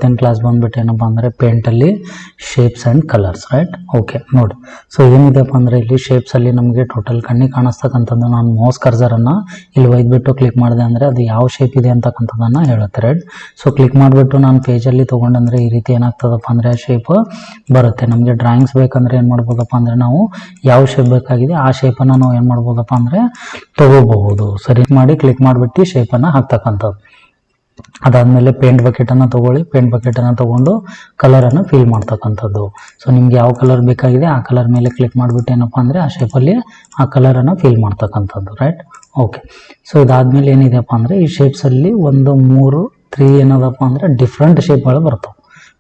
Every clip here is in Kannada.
10th ಕ್ಲಾಸ್ ಬಂದ್ಬಿಟ್ಟು ಏನಪ್ಪ ಅಂದರೆ ಪೇಂಟಲ್ಲಿ shapes and colours right. Okay ನೋಡಿ, ಸೊ ಏನಿದೆಪ್ಪ ಅಂದರೆ ಇಲ್ಲಿ ಶೇಪ್ಸಲ್ಲಿ ನಮಗೆ ಟೋಟಲ್ ಕಣ್ಣಿಗೆ ಕಾಣಿಸ್ತಕ್ಕಂಥದ್ದು ನಾನು ಮೌಸ್ ಕರ್ಸರನ್ನು ಇಲ್ಲಿ ಒಯ್ದುಬಿಟ್ಟು ಕ್ಲಿಕ್ ಮಾಡಿದೆ ಅಂದರೆ ಅದು ಯಾವ ಶೇಪ್ ಇದೆ ಅಂತಕ್ಕಂಥದ್ದನ್ನು ಹೇಳುತ್ತೆ ರೈಟ್. ಸೊ ಕ್ಲಿಕ್ ಮಾಡಿಬಿಟ್ಟು ನಾನು ಪೇಜಲ್ಲಿ ತೊಗೊಂಡಂದರೆ ಈ ರೀತಿ ಏನಾಗ್ತದಪ್ಪ ಅಂದರೆ ಆ ಶೇಪ್ ಬರುತ್ತೆ. ನಮಗೆ ಡ್ರಾಯಿಂಗ್ಸ್ ಬೇಕಂದರೆ ಏನು ಮಾಡ್ಬೋದಪ್ಪ ಅಂದರೆ ನಾವು ಯಾವ ಶೇಪ್ ಬೇಕಾಗಿದೆ ಆ ಶೇಪನ್ನು ನಾವು ಏನು ಮಾಡ್ಬೋದಪ್ಪ ಅಂದರೆ ತೊಗೋಬಹುದು. ಸರಿ ಮಾಡಿ ಕ್ಲಿಕ್ ಮಾಡಿಬಿಟ್ಟು ಶೇಪನ್ನು ಹಾಕ್ತಕ್ಕಂಥದ್ದು. ಅದಾದಮೇಲೆ ಪೇಂಟ್ ಬಕೆಟನ್ನು ತೊಗೊಳ್ಳಿ. ಪೇಂಟ್ ಬಕೆಟನ್ನು ತೊಗೊಂಡು ಕಲರನ್ನು ಫಿಲ್ ಮಾಡ್ತಕ್ಕಂಥದ್ದು. ಸೊ ನಿಮ್ಗೆ ಯಾವ ಕಲರ್ ಬೇಕಾಗಿದೆ ಆ ಕಲರ್ ಮೇಲೆ ಕ್ಲಿಕ್ ಮಾಡಿಬಿಟ್ಟು ಏನಪ್ಪ ಅಂದರೆ ಆ ಶೇಪಲ್ಲಿ ಆ ಕಲರನ್ನು ಫಿಲ್ ಮಾಡ್ತಕ್ಕಂಥದ್ದು ರೈಟ್. ಓಕೆ, ಸೊ ಇದಾದಮೇಲೆ ಏನಿದೆಪ್ಪ ಅಂದರೆ ಈ ಶೇಪ್ಸಲ್ಲಿ 1 3 3 ಏನದಪ್ಪ ಅಂದರೆ ಡಿಫ್ರೆಂಟ್ ಶೇಪ್ಗಳು ಬರ್ತವೆ.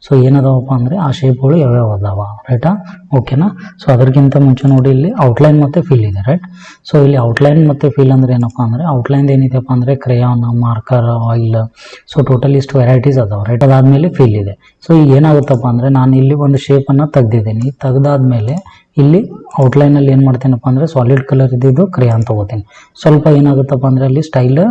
ಸೊ ಏನದವಪ್ಪ ಅಂದರೆ ಆ ಶೇಪ್ಗಳು ಯಾವ್ಯಾವ ಅದಾವ ರೈಟಾ. ಓಕೆನಾ. ಸೊ ಅದಕ್ಕಿಂತ ಮುಂಚೆ ನೋಡಿ ಇಲ್ಲಿ ಔಟ್ಲೈನ್ ಮತ್ತು ಫಿಲ್ ಇದೆ ರೈಟ್. ಸೊ ಇಲ್ಲಿ ಔಟ್ಲೈನ್ ಮತ್ತು ಫಿಲ್ ಅಂದರೆ ಏನಪ್ಪ ಅಂದರೆ ಔಟ್ಲೈನ್ ಏನಿದೆಪ್ಪ ಅಂದರೆ ಕ್ರೇಯಾನ್, ಮಾರ್ಕರ್, ಆಯಿಲ್, ಸೊ ಟೋಟಲ್ ಇಷ್ಟು ವೆರೈಟೀಸ್ ಅದಾವೆ ರೈಟ್. ಅದಾದಮೇಲೆ ಫಿಲ್ ಇದೆ. ಸೊ ಈಗ ಏನಾಗುತ್ತಪ್ಪ ಅಂದರೆ ನಾನು ಇಲ್ಲಿ ಒಂದು ಶೇಪನ್ನು ತೆಗ್ದಿದ್ದೀನಿ. ತೆಗ್ದಾದ್ಮೇಲೆ ಇಲ್ಲಿ ಔಟ್ಲೈನಲ್ಲಿ ಏನು ಮಾಡ್ತೀನಪ್ಪ ಅಂದರೆ ಸಾಲಿಡ್ ಕಲರ್ ಇದ್ದಿದ್ದು ಕ್ರೇಯಾನ್ ತೊಗೋತೀನಿ. ಸ್ವಲ್ಪ ಏನಾಗುತ್ತಪ್ಪ ಅಂದರೆ ಅಲ್ಲಿ ಸ್ಟೈಲ್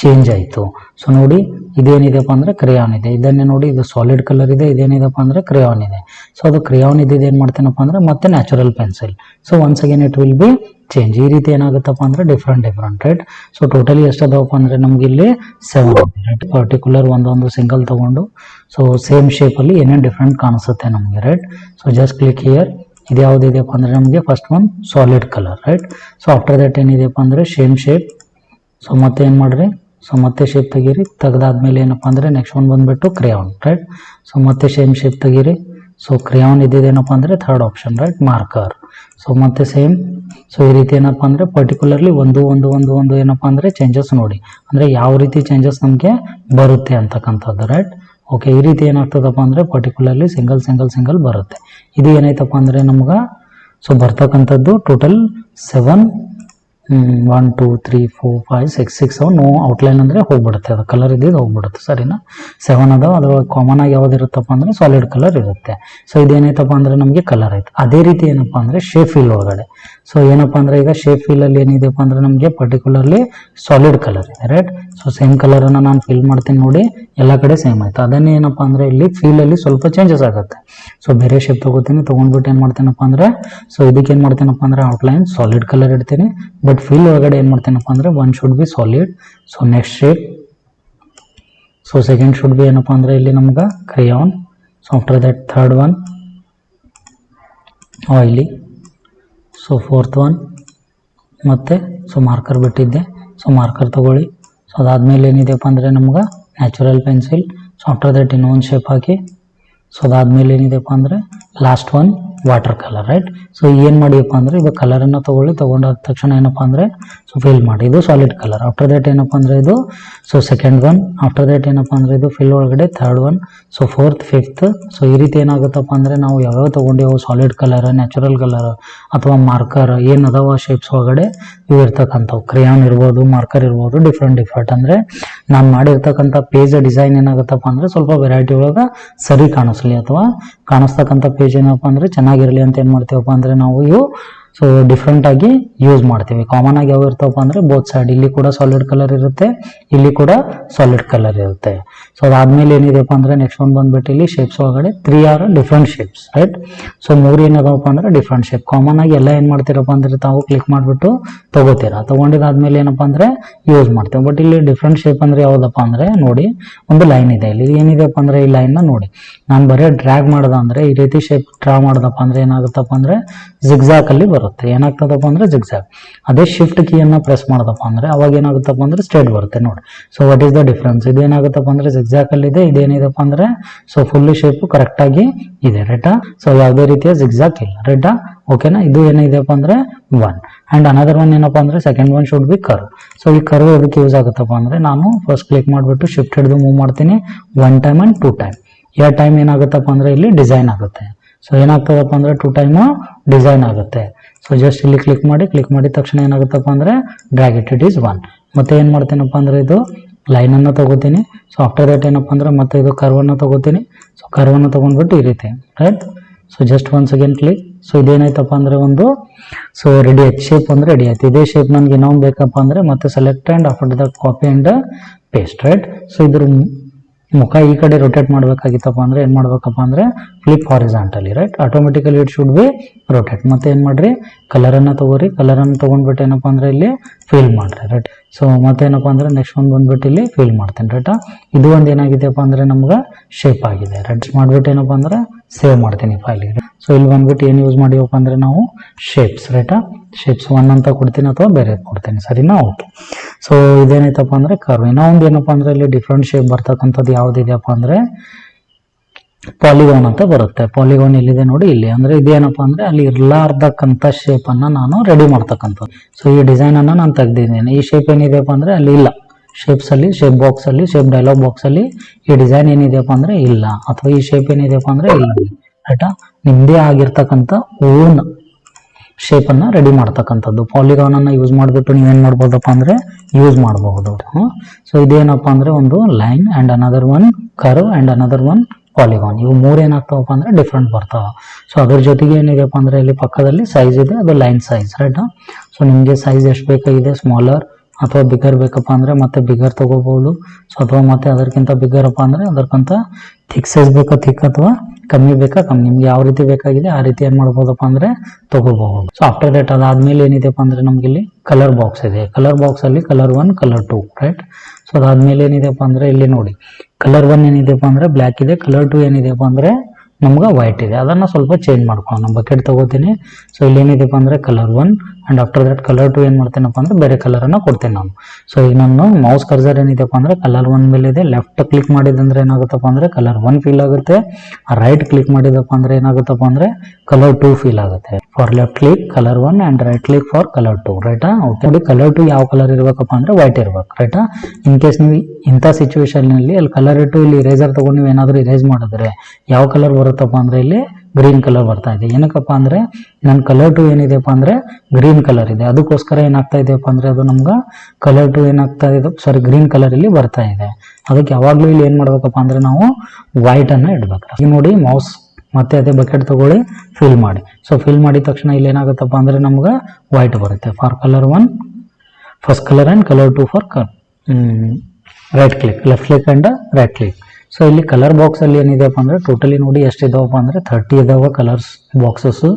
ಚೇಂಜ್ ಆಯಿತು. ಸೊ ನೋಡಿ ಇದೇನಿದೆಪ್ಪ ಅಂದರೆ ಕ್ರೇಯಾನ್ ಇದೆ. ಇದನ್ನೇ ನೋಡಿ ಇದು ಸಾಲಿಡ್ ಕಲರ್ ಇದೆ. ಇದೇನಿದೆಪ್ಪ ಅಂದರೆ ಕ್ರೇಯಾನ್ ಇದೆ. ಸೊ ಅದು ಕ್ರೇಯಾನ್ ಇದ್ದಿದ್ದು ಏನು ಮಾಡ್ತೀನಪ್ಪ ಅಂದರೆ ಮತ್ತೆ natural pencil. So once again it will be change. ಈ ರೀತಿ ಏನಾಗುತ್ತಪ್ಪ ಅಂದರೆ ಡಿಫ್ರೆಂಟ್ ರೈಟ್. ಸೊ ಟೋಟಲಿ ಎಷ್ಟದವಪ್ಪ ಅಂದರೆ ನಮ್ಗೆ ಇಲ್ಲಿ 7 ರೈಟ್. ಪರ್ಟಿಕ್ಯುಲರ್ ಒಂದೊಂದು ಸಿಂಗಲ್ ತೊಗೊಂಡು ಸೊ ಸೇಮ್ ಶೇಪಲ್ಲಿ ಏನೇನು ಡಿಫ್ರೆಂಟ್ ಕಾಣಿಸುತ್ತೆ ನಮಗೆ right. So just click here. ಇದು ಯಾವುದಿದೆಯಪ್ಪ ಅಂದರೆ ನಮಗೆ first one solid colour right. So after that ಏನಿದೆಯಪ್ಪ ಅಂದರೆ ಸೇಮ್ ಶೇಪ್. ಸೊ ಮತ್ತೆ ಏನು ಮಾಡಿರಿ, ಸೊ ಮತ್ತೆ ಶೇಪ್ ತೆಗೀರಿ. ತೆಗೆದಾದ್ಮೇಲೆ ಏನಪ್ಪ ಅಂದರೆ ನೆಕ್ಸ್ಟ್ ಒನ್ ಬಂದುಬಿಟ್ಟು ಕ್ರೇಯಾನ್ ರೈಟ್. ಸೊ ಮತ್ತೆ ಸೇಮ್ ಶೇಪ್ ತೆಗೀರಿ. ಸೊ ಕ್ರೇಯಾನ್ ಇದ್ದಿದ್ದೇನಪ್ಪ ಅಂದರೆ third option right, marker. So ಮತ್ತೆ ಸೇಮ್. ಸೊ ಈ ರೀತಿ ಏನಪ್ಪ ಅಂದರೆ ಪರ್ಟಿಕ್ಯುಲರ್ಲಿ ಒಂದು ಏನಪ್ಪ ಅಂದರೆ ಚೇಂಜಸ್ ನೋಡಿ, ಅಂದರೆ ಯಾವ ರೀತಿ ಚೇಂಜಸ್ ನಮಗೆ ಬರುತ್ತೆ ಅಂತಕ್ಕಂಥದ್ದು ರೈಟ್. ಓಕೆ, ಈ ರೀತಿ ಏನಾಗ್ತದಪ್ಪ ಅಂದರೆ ಪರ್ಟಿಕ್ಯುಲರ್ಲಿ ಸಿಂಗಲ್ ಬರುತ್ತೆ. ಇದು ಏನಾಯ್ತಪ್ಪ ಅಂದರೆ ನಮ್ಗೆ ಸೊ ಬರ್ತಕ್ಕಂಥದ್ದು ಟೋಟಲ್ 7 1 2 3 4 5 6 6 ಅವು ನೋ ಔಟ್ಲೈನ್ ಅಂದರೆ ಹೋಗ್ಬಿಡುತ್ತೆ. ಅದು ಕಲರ್ ಇದ್ದಿದ್ದು ಹೋಗ್ಬಿಡುತ್ತೆ ಸರಿನಾ. 7 ಅದಾವ. ಅದ್ರೊಳಗೆ ಕಾಮನ್ ಆಗಿ ಯಾವ್ದು ಇರುತ್ತಪ್ಪ ಅಂದರೆ ಸಾಲಿಡ್ ಕಲರ್ ಇರುತ್ತೆ. ಸೊ ಇದೇನೈತಪ್ಪ ಅಂದರೆ ನಮಗೆ ಕಲರ್ ಆಯ್ತು. ಅದೇ ರೀತಿ ಏನಪ್ಪ ಅಂದರೆ ಶೇಪ್ ಫೀಲ್ ಒಳಗಡೆ ಸೊ ಏನಪ್ಪ ಅಂದರೆ ಈಗ ಶೇಪ್ ಫೀಲಲ್ಲಿ ಏನಿದೆಪ್ಪ ಅಂದರೆ ನಮಗೆ ಪರ್ಟಿಕ್ಯುಲರ್ಲಿ ಸಾಲಿಡ್ ಕಲರ್ ಇದೆ ರೈಟ್. ಸೊ ಸೇಮ್ ಕಲರನ್ನು ನಾನು ಫಿಲ್ ಮಾಡ್ತೀನಿ ನೋಡಿ, ಎಲ್ಲ ಕಡೆ ಸೇಮ್ ಆಯ್ತು. ಅದನ್ನೇ ಏನಪ್ಪ ಅಂದರೆ ಇಲ್ಲಿ ಫೀಲಲ್ಲಿ ಸ್ವಲ್ಪ ಚೇಂಜಸ್ ಆಗುತ್ತೆ. ಸೊ ಬೇರೆ ಶೇಪ್ ತೊಗೋತೀನಿ. ತೊಗೊಂಡ್ಬಿಟ್ಟು ಏನು ಮಾಡ್ತೀನಪ್ಪ ಅಂದರೆ ಸೊ ಇದಕ್ಕೆ ಏನು ಮಾಡ್ತೀನಪ್ಪ ಅಂದರೆ ಔಟ್ಲೈನ್ ಸಾಲಿಡ್ ಕಲರ್ ಇಡ್ತೀನಿ. ಬಟ್ ಫಿಲ್ ಒಳಗಡೆ ಏನು ಮಾಡ್ತೀನಪ್ಪ ಅಂದರೆ one should be solid. So next shape. So second should be ಏನಪ್ಪ ಅಂದರೆ ಇಲ್ಲಿ ನಮ್ಗೆ crayon. So after that third one oily. So fourth one ಮತ್ತು ಸೊ ಮಾರ್ಕರ್ ಬಿಟ್ಟಿದ್ದೆ. ಸೊ ಮಾರ್ಕರ್ ತೊಗೊಳ್ಳಿ. ಸೊ ಅದಾದಮೇಲೆ ಏನಿದೆಯಪ್ಪ ಅಂದರೆ ನಮ್ಗೆ natural pencil. So after that ಇನ್ನೊಂದು ಶೇಪ್ ಹಾಕಿ. ಸೊ ಅದಾದಮೇಲೆ ಏನಿದೆಯಪ್ಪ ಅಂದರೆ last one water colour right. So ಏನು ಮಾಡಿಯಪ್ಪ ಅಂದರೆ ಇದು ಕಲರನ್ನು ತೊಗೊಳ್ಳಿ. ತೊಗೊಂಡಾದ ತಕ್ಷಣ ಏನಪ್ಪ ಅಂದರೆ ಸೊ ಫಿಲ್ ಮಾಡಿ. ಇದು ಸಾಲಿಡ್ ಕಲರ್. ಆಫ್ಟರ್ ದಟ್ ಏನಪ್ಪ ಅಂದರೆ ಇದು so second one. After that ಏನಪ್ಪ ಅಂದರೆ ಇದು ಫಿಲ್ ಒಳಗಡೆ third one. So fourth, fifth. So ಈ ರೀತಿ ಏನಾಗುತ್ತಪ್ಪ ಅಂದರೆ ನಾವು ಯಾವ್ಯಾವ ತೊಗೊಂಡೇವು ಸಾಲಿಡ್ ಕಲರ್, ನ್ಯಾಚುರಲ್ ಕಲರ್ ಅಥವಾ ಮಾರ್ಕರ್ ಏನು ಅದಾವ ಶೇಪ್ಸ್ ಒಳಗಡೆ ಇವು ಇರ್ತಕ್ಕಂಥವು. ಕ್ರೇಯಾನ್ ಇರ್ಬೋದು, ಮಾರ್ಕರ್ ಇರ್ಬೋದು, ಡಿಫ್ರೆಂಟ್ ಅಂದರೆ ನಾನು ಮಾಡಿರ್ತಕ್ಕಂಥ ಪೇಜ್ ಡಿಸೈನ್ ಏನಾಗುತ್ತಪ್ಪ ಅಂದರೆ ಸ್ವಲ್ಪ ವೆರೈಟಿ ಒಳಗೆ ಸರಿ ಕಾಣಿಸ್ಲಿ ಅಥವಾ ಕಾಣಿಸ್ತಕ್ಕಂಥ ಪೇಜ್ ಏನಪ್ಪ ಅಂದರೆ ಚೆನ್ನಾಗಿರಲಿ ಅಂತ ಏನು ಮಾಡ್ತೀವಪ್ಪ ಅಂದರೆ ನಾವು ಇವು ಸೊ ಡಿಫ್ರೆಂಟಾಗಿ ಯೂಸ್ ಮಾಡ್ತೀವಿ. ಕಾಮನ್ ಆಗಿ ಯಾವ ಇರ್ತಾವಪ್ಪ ಅಂದರೆ ಬೋತ್ ಸೈಡ್. ಇಲ್ಲಿ ಕೂಡ ಸಾಲಿಡ್ ಕಲರ್ ಇರುತ್ತೆ, ಇಲ್ಲಿ ಕೂಡ ಸಾಲಿಡ್ ಕಲರ್ ಇರುತ್ತೆ. ಸೊ ಅದಾದಮೇಲೆ ಏನಿದೆಪ್ಪ ಅಂದರೆ ನೆಕ್ಸ್ಟ್ ಒಂದು ಬಂದ್ಬಿಟ್ಟು ಇಲ್ಲಿ ಶೇಪ್ಸ್ ಒಳಗಡೆ 3 are different shapes right. So 3 ಏನದವಪ್ಪ ಅಂದರೆ ಡಿಫ್ರೆಂಟ್ ಶೇಪ್. ಕಾಮನ್ ಆಗಿ ಎಲ್ಲ ಏನು ಮಾಡ್ತೀರಪ್ಪ ಅಂದರೆ ತಾವು ಕ್ಲಿಕ್ ಮಾಡಿಬಿಟ್ಟು ತೊಗೋತೀರಾ. ತೊಗೊಂಡಿದ್ದಾದ್ಮೇಲೆ ಏನಪ್ಪ ಅಂದರೆ ಯೂಸ್ ಮಾಡ್ತೇವೆ. ಬಟ್ ಇಲ್ಲಿ ಡಿಫ್ರೆಂಟ್ ಶೇಪ್ ಅಂದರೆ ಯಾವುದಪ್ಪ ಅಂದರೆ ನೋಡಿ ಒಂದು ಲೈನ್ ಇದೆ. ಇಲ್ಲಿ ಏನಿದೆಪ್ಪ ಅಂದರೆ ಈ ಲೈನ್ನ ನೋಡಿ ನಾನು ಬರೀ ಡ್ರ್ಯಾಗ್ ಮಾಡ್ದ ಅಂದರೆ ಈ ರೀತಿ ಶೇಪ್ ಡ್ರಾ ಮಾಡ್ದಪ್ಪ ಅಂದರೆ ಏನಾಗುತ್ತಪ್ಪ ಅಂದರೆ ಜಿಗ್ಜಾಕಲ್ಲಿ ಬರುತ್ತೆ. ಏನಾಗ್ತದಪ್ಪ ಅಂದರೆ ಜಿಗ್ಜಾಗ್. ಅದೇ ಶಿಫ್ಟ್ ಕೀಯನ್ನು ಪ್ರೆಸ್ ಮಾಡ್ದಪ್ಪ ಅಂದರೆ ಅವಾಗ ಏನಾಗುತ್ತಪ್ಪ ಅಂದರೆ ಸ್ಟ್ರೇಟ್ ಬರುತ್ತೆ ನೋಡಿ. So what is the difference? ಇದೇನಾಗುತ್ತಪ್ಪ ಅಂದರೆ ಜಿಗ್ಜಾಕಲ್ಲಿ ಇದೆ, ಇದೇನಿದೆಪ್ಪ ಅಂದರೆ ಸೊ ಫುಲ್ ಶೇಪು ಕರೆಕ್ಟಾಗಿ ಇದೆ ರೈಟಾ. ಸೊ ಯಾವುದೇ ರೀತಿಯ ಜಿಗ್ಜಾಕ್ ಇಲ್ಲ ರೈಟಾ. ಓಕೆನಾ. ಇದು ಏನಿದೆಪ್ಪ ಅಂದರೆ 1 ಆ್ಯಂಡ್ ಅನದರ್ ಒನ್ ಏನಪ್ಪ ಅಂದರೆ second one should B curve. So ಈ ಕರ್ವ್ ಅದಕ್ಕೆ ಯೂಸ್ ಆಗುತ್ತಪ್ಪ ಅಂದರೆ ನಾನು ಫಸ್ಟ್ ಕ್ಲಿಕ್ ಮಾಡಿಬಿಟ್ಟು ಶಿಫ್ಟ್ ಹಿಡಿದು ಮೂವ್ ಮಾಡ್ತೀನಿ 1 ಟೈಮ್ ಆ್ಯಂಡ್ 2 ಟೈಮ್. 2 ಟೈಮ್ ಏನಾಗುತ್ತಪ್ಪ ಅಂದರೆ ಇಲ್ಲಿ ಡಿಸೈನ್ ಆಗುತ್ತೆ. ಸೊ ಏನಾಗ್ತದಪ್ಪ ಅಂದರೆ 2 ಟೈಮು ಡಿಸೈನ್ ಆಗುತ್ತೆ. ಸೊ ಜಸ್ಟ್ ಇಲ್ಲಿ ಕ್ಲಿಕ್ ಮಾಡಿದ ತಕ್ಷಣ ಏನಾಗುತ್ತಪ್ಪ ಅಂದರೆ ಡ್ರ್ಯಾಗ್ ಇಟ್ ಈಸ್ 1. ಮತ್ತೆ ಏನು ಮಾಡ್ತೀನಪ್ಪ ಅಂದರೆ ಇದು ಲೈನನ್ನು ತೊಗೋತೀನಿ. ಸೊ ಆಫ್ಟರ್ ದಟ್ ಏನಪ್ಪ ಅಂದರೆ ಮತ್ತೆ ಇದು ಕರ್ವನ್ನು ತೊಗೋತೀನಿ. ಸೊ ಕರ್ವನ್ನು ತೊಗೊಂಡ್ಬಿಟ್ಟು ಈ ರೀತಿ right. So just once again click. So ಇದೇನಾಯ್ತಪ್ಪ ಅಂದರೆ ಒಂದು ಸೊ ರೆಡಿ ಆಯ್ತು. ಶೇಪ್ ಅಂದರೆ ರೆಡಿ ಆಯ್ತು. ಇದೇ ಶೇಪ್ ನನಗೆ ಇನ್ನೊಂದು ಬೇಕಪ್ಪ ಅಂದರೆ ಮತ್ತೆ select and after that copy and paste right. So ಇದ್ರ ಮುಖ ಈ ಕಡೆ ರೊಟೇಟ್ ಮಾಡಬೇಕಾಗಿತ್ತಪ್ಪ ಅಂದರೆ ಏನು ಮಾಡಬೇಕಪ್ಪ ಅಂದರೆ flip horizontally, right. Automatically it should be rotate. ಮತ್ತೆ ಏನು ಮಾಡಿರಿ, ಕಲರನ್ನು ತೊಗೋರಿ, ಕಲರನ್ನು ತೊಗೊಂಡ್ಬಿಟ್ಟು ಏನಪ್ಪ ಅಂದರೆ ಇಲ್ಲಿ ಫಿಲ್ ಮಾಡಿರಿ, ರೈಟ್. ಸೊ ಮತ್ತೇನಪ್ಪ ಅಂದರೆ ನೆಕ್ಸ್ಟ್ ಒಂದು ಬಂದ್ಬಿಟ್ಟು ಇಲ್ಲಿ ಫಿಲ್ ಮಾಡ್ತೇನೆ, ರೈಟಾ. ಇದು ಒಂದು ಏನಾಗಿದೆಯಪ್ಪ ಅಂದರೆ ನಮ್ಗೆ ಶೇಪ್ ಆಗಿದೆ, ರೈಟ್. ಮಾಡಿಬಿಟ್ಟು ಏನಪ್ಪ ಅಂದರೆ ಸೇವ್ ಮಾಡ್ತೀನಿ ಫೈಲಿಗೆ. ಸೊ ಇಲ್ಲಿ ಬಂದ್ಬಿಟ್ಟು ಏನು ಯೂಸ್ ಮಾಡಿವಪ್ಪ ಅಂದರೆ ನಾವು ಶೇಪ್ಸ್, ರೈಟಾ. ಶೇಪ್ಸ್ 1 ಅಂತ ಕೊಡ್ತೀನಿ ಅಥವಾ ಬೇರೆ ಕೊಡ್ತೀನಿ, ಸರಿನಾ. ಓಕೆ. ಸೊ ಇದೇನೈತಪ್ಪ ಅಂದರೆ ಕರ್ವ್. ಇನ್ನೂ ಒಂದು ಏನಪ್ಪ ಅಂದರೆ ಇಲ್ಲಿ ಡಿಫ್ರೆಂಟ್ ಶೇಪ್ ಬರ್ತಕ್ಕಂಥದ್ದು ಯಾವುದಿದೆಯಪ್ಪ ಅಂದರೆ ಪಾಲಿಗಾನ್ ಅಂತ ಬರುತ್ತೆ. ಪಾಲಿಗಾನ್ ಎಲ್ಲಿದೆ ನೋಡಿ, ಇಲ್ಲಿ. ಅಂದರೆ ಇದೇನಪ್ಪ ಅಂದರೆ ಅಲ್ಲಿ ಇರಲಾರ್ದಕ್ಕಂಥ ಶೇಪನ್ನು ನಾನು ರೆಡಿ ಮಾಡ್ತಕ್ಕಂಥದ್ದು. ಸೊ ಈ ಡಿಸೈನನ್ನು ನಾನು ತೆಗೆದಿದ್ದೀನಿ. ಈ ಶೇಪ್ ಏನಿದೆಯಪ್ಪ ಅಂದರೆ ಅಲ್ಲಿ ಇಲ್ಲ. ಶೇಪ್ಸಲ್ಲಿ, ಶೇಪ್ ಬಾಕ್ಸಲ್ಲಿ, ಶೇಪ್ ಡೈಲಾಗ್ ಬಾಕ್ಸಲ್ಲಿ ಈ ಡಿಸೈನ್ ಏನಿದೆಯಪ್ಪ ಅಂದರೆ ಇಲ್ಲ, ಅಥವಾ ಈ ಶೇಪ್ ಏನಿದೆಯಪ್ಪ ಅಂದರೆ ಇಲ್ಲ, ರೈಟಾ. ನಿಮ್ಮದೇ ಆಗಿರ್ತಕ್ಕಂಥ ಓನ್ ಶೇಪನ್ನು ರೆಡಿ ಮಾಡ್ತಕ್ಕಂಥದ್ದು. ಪಾಲಿಗಾನನ್ನು ಯೂಸ್ ಮಾಡಿಬಿಟ್ಟು ನೀವೇನು ಮಾಡ್ಬೋದಪ್ಪ ಅಂದರೆ ಯೂಸ್ ಮಾಡಬಹುದು. ಸೊ ಇದೇನಪ್ಪ ಅಂದರೆ ಒಂದು line and another one curve and another one polygon. ಇವು ಮೂರು ಏನಾಗ್ತಾವಪ್ಪ ಅಂದರೆ ಡಿಫ್ರೆಂಟ್ ಬರ್ತಾವೆ. ಸೊ ಅದ್ರ ಜೊತೆಗೆ ಏನಿದೆಯಪ್ಪ ಅಂದರೆ ಇಲ್ಲಿ ಪಕ್ಕದಲ್ಲಿ ಸೈಜ್ ಇದೆ, ಅದು ಲೈನ್ ಸೈಜ್, ರೈಟಾ. ಸೊ ನಿಮಗೆ ಸೈಜ್ ಎಷ್ಟು ಬೇಕಾಗಿದೆ, ಸ್ಮಾಲರ್ ಅಥವಾ ಬಿಗರ್ ಬೇಕಪ್ಪ ಅಂದರೆ ಮತ್ತೆ ಬಿಗರ್ ತೊಗೋಬೋದು. ಸೊ ಅಥವಾ ಮತ್ತೆ ಅದಕ್ಕಿಂತ ಬಿಗರಪ್ಪ ಅಂದರೆ ಅದಕ್ಕಿಂತ ಥಿಕ್ ಸೈಜ್ ಬೇಕಾ ಥಿಕ್, ಅಥವಾ ಕಮ್ಮಿ ಬೇಕಾ ಕಮ್ಮಿ, ನಿಮ್ಗೆ ಯಾವ ರೀತಿ ಬೇಕಾಗಿದೆ ಆ ರೀತಿ ಏನು ಮಾಡ್ಬೋದಪ್ಪ ಅಂದರೆ ತೊಗೋಬಹುದು. ಸೊ ಆಫ್ಟರ್ ದಟ್ ಅದಾದ್ಮೇಲೆ ಏನಿದೆಪ್ಪ ಅಂದರೆ ನಮ್ಗೆ ಇಲ್ಲಿ ಕಲರ್ ಬಾಕ್ಸ್ ಇದೆ. ಕಲರ್ ಬಾಕ್ಸಲ್ಲಿ ಕಲರ್ 1 ಕಲರ್ 2, ರೈಟ್. ಸೊ ಅದಾದ್ಮೇಲೆ ಏನಿದೆಪ್ಪ ಅಂದರೆ ಇಲ್ಲಿ ನೋಡಿ, ಕಲರ್ 1 ಏನಿದೆಪ್ಪ ಅಂದರೆ ಬ್ಲ್ಯಾಕ್ ಇದೆ, ಕಲರ್ 2 ಏನಿದೆಪ್ಪ ಅಂದರೆ ನಮ್ಗೆ ವೈಟ್ ಇದೆ. ಅದನ್ನು ಸ್ವಲ್ಪ ಚೇಂಜ್ ಮಾಡ್ಕೊಳ್ಳೋಣ. ನಾನು ಬಕೆಟ್ ತೊಗೋತೀನಿ. ಸೊ ಇಲ್ಲಿ ಏನಿದೆಪ್ಪ ಅಂದರೆ colour 1 and after that colour 2 ಏನು ಮಾಡ್ತೇನಪ್ಪ ಅಂದರೆ ಬೇರೆ ಕಲರನ್ನು ಕೊಡ್ತೇನೆ ನಾನು. ಸೊ ಈಗ ನಾನು ಮೌಸ್ ಕರ್ಸರ್ ಏನಿದೆಪ್ಪ ಅಂದರೆ ಕಲರ್ 1 ಮೇಲೆ ಇದೆ. ಲೆಫ್ಟ್ ಕ್ಲಿಕ್ ಮಾಡಿದಂದ್ರೆ ಏನಾಗುತ್ತಪ್ಪ ಅಂದರೆ ಕಲರ್ 1 ಫೀಲ್ ಆಗುತ್ತೆ. ರೈಟ್ ಕ್ಲಿಕ್ ಮಾಡಿದಪ್ಪ ಅಂದರೆ ಏನಾಗುತ್ತಪ್ಪ ಅಂದರೆ ಕಲರ್ 2 ಫೀಲ್ ಆಗುತ್ತೆ. For left click colour 1 and right click for colour 2, ರೈಟಾ. ಓಕೆ. ನೋಡಿ, ಕಲರ್ 2 ಯಾವ ಕಲರ್ ಇರಬೇಕಪ್ಪ ಅಂದರೆ ವೈಟ್ ಇರಬೇಕು, ರೈಟಾ. ಇನ್ ಕೇಸ್ ನೀವು ಇಂಥ ಸಿಚುವೇಶನ್ನಲ್ಲಿ ಅಲ್ಲಿ ಕಲರ್ 2 ಇಲ್ಲಿ ಇರೇಸರ್ ತೊಗೊಂಡು ನೀವು ಏನಾದರೂ ಇರೇಸ್ ಮಾಡಿದ್ರೆ ಯಾವ ಕಲರ್ ಬರುತ್ತಪ್ಪ ಅಂದರೆ ಇಲ್ಲಿ ಗ್ರೀನ್ ಕಲರ್ ಬರ್ತಾ ಇದೆ. ಏನಕ್ಕಪ್ಪ ಅಂದರೆ ನನ್ನ ಕಲರ್ 2 ಏನಿದೆಪ್ಪ ಅಂದರೆ ಗ್ರೀನ್ ಕಲರ್ ಇದೆ. ಅದಕ್ಕೋಸ್ಕರ ಏನಾಗ್ತಾ ಇದೆಯಪ್ಪ ಅಂದರೆ ಅದು ನಮ್ಗೆ ಕಲರ್ 2 ಏನಾಗ್ತಾ ಇದೆ, ಸಾರಿ ಗ್ರೀನ್ ಕಲರ್ ಇಲ್ಲಿ ಬರ್ತಾ ಇದೆ. ಅದಕ್ಕೆ ಯಾವಾಗಲೂ ಇಲ್ಲಿ ಏನು ಮಾಡ್ಬೇಕಪ್ಪ ಅಂದರೆ ನಾವು ವೈಟನ್ನು ಇಡಬೇಕು. ಈಗ ನೋಡಿ, ಮೌಸ್ ಮತ್ತೆ ಅದೇ ಬಕೆಟ್ ತೊಗೊಳ್ಳಿ, ಫಿಲ್ ಮಾಡಿ. ಸೊ ಫಿಲ್ ಮಾಡಿದ ತಕ್ಷಣ ಇಲ್ಲಿ ಏನಾಗುತ್ತಪ್ಪ ಅಂದರೆ ನಮ್ಗೆ ವೈಟ್ ಬರುತ್ತೆ. For colour 1 first colour and colour 2 for right click, left click and right click. So ಇಲ್ಲಿ ಕಲರ್ ಬಾಕ್ಸಲ್ಲಿ ಏನಿದೆಯಪ್ಪ ಅಂದರೆ ಟೋಟಲಿ ನೋಡಿ ಎಷ್ಟಿದಾವಪ್ಪ ಅಂದರೆ 30 ಇದಾವೆ ಕಲರ್ಸ್ ಬಾಕ್ಸಸ್ಸು.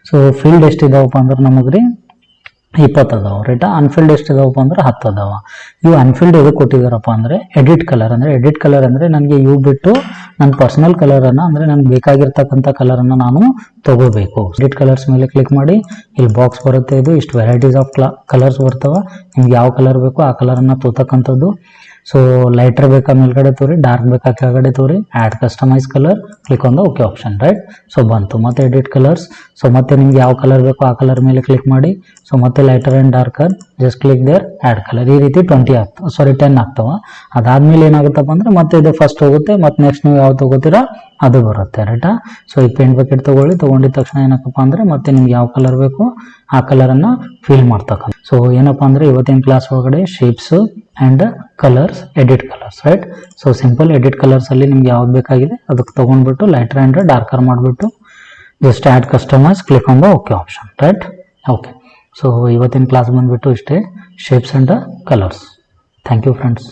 ಸೊ ಫಿಲ್ಡ್ ಎಷ್ಟಿದಾವಪ್ಪ ಅಂದ್ರೆ ನಮಗೆ ರೀ 20 ಅದಾವೆ, ರೈಟಾ. ಅನ್ಫಿಲ್ಡ್ ಎಷ್ಟಿದಾವಪ್ಪ ಅಂದ್ರೆ 10 ಅದಾವೆ. ಇವು ಅನ್ಫಿಲ್ಡ್ ಎದಕ್ಕೆ ಕೊಟ್ಟಿದ್ದಾರಪ್ಪ ಅಂದರೆ ಎಡಿಟ್ ಕಲರ್. ಅಂದರೆ ಎಡಿಟ್ ಕಲರ್ ಅಂದರೆ ನನಗೆ ಇವು ಬಿಟ್ಟು ನನ್ನ ಪರ್ಸನಲ್ ಕಲರನ್ನು, ಅಂದರೆ ನನಗೆ ಬೇಕಾಗಿರ್ತಕ್ಕಂಥ ಕಲರನ್ನು ನಾನು ತಗೋಬೇಕು. ಎಡಿಟ್ ಕಲರ್ಸ್ ಮೇಲೆ ಕ್ಲಿಕ್ ಮಾಡಿ, ಇಲ್ಲಿ ಬಾಕ್ಸ್ ಬರುತ್ತೆ. ಇದು ಇಷ್ಟು ವೆರೈಟೀಸ್ ಆಫ್ ಕಲರ್ಸ್ ಬರ್ತವೆ. ನಿಮ್ಗೆ ಯಾವ ಕಲರ್ ಬೇಕೋ ಆ ಕಲರನ್ನು ತೋತಕ್ಕಂಥದ್ದು. ಸೊ ಲೈಟರ್ ಬೇಕಾ ಮೇಲ್ಗಡೆ ತೋರಿ, ಡಾರ್ಕ್ ಬೇಕಾ ಕೆಳಗಡೆ ತೋರಿ, add customise colour, click on the okay option, right. So ಬಂತು. ಮತ್ತೆ ಎಡಿಟ್ ಕಲರ್ಸ್. ಸೊ ಮತ್ತೆ ನಿಮ್ಗೆ ಯಾವ ಕಲರ್ ಬೇಕೋ ಆ ಕಲರ್ ಮೇಲೆ ಕ್ಲಿಕ್ ಮಾಡಿ. ಸೊ ಮತ್ತೆ lighter and darker, just click there, add colour. ಈ ರೀತಿ 10 ಆಗ್ತಾವ. ಅದಾದ್ಮೇಲೆ ಏನಾಗುತ್ತಪ್ಪ ಅಂದರೆ ಮತ್ತೆ ಇದು ಫಸ್ಟ್ ಹೋಗುತ್ತೆ, ಮತ್ತೆ ನೆಕ್ಸ್ಟ್ ನೀವು ಯಾವ್ದು ತಗೋತೀರಾ ಅದು ಬರುತ್ತೆ, ರೈಟಾ. ಸೊ ಈ ಪೇಂಟ್ ಬಕೆಟ್ ತೊಗೊಂಡಿದ ತಕ್ಷಣ ಏನಕ್ಕಪ್ಪ ಅಂದರೆ ಮತ್ತೆ ನಿಮ್ಗೆ ಯಾವ ಕಲರ್ ಬೇಕು ಆ ಕಲರನ್ನು ಫಿಲ್ ಮಾಡ್ತಕ್ಕಂಥ. ಸೊ ಏನಪ್ಪ ಅಂದರೆ ಇವತ್ತಿನ ಕ್ಲಾಸ್ ಒಳಗಡೆ shapes and colours, edit colours, right. So simple edit ಕಲರ್ಸಲ್ಲಿ ನಿಮ್ಗೆ ಯಾವ್ದು ಬೇಕಾಗಿದೆ ಅದಕ್ಕೆ ತೊಗೊಂಡ್ಬಿಟ್ಟು ಲೈಟರ್ ಆ್ಯಂಡ್ ಡಾರ್ಕರ್ ಮಾಡಿಬಿಟ್ಟು just add customise, click on the okay option, right. Okay. So ಇವತ್ತಿನ ಕ್ಲಾಸ್ ಬಂದುಬಿಟ್ಟು ಇಷ್ಟೇ, shapes and colours. Thank you friends.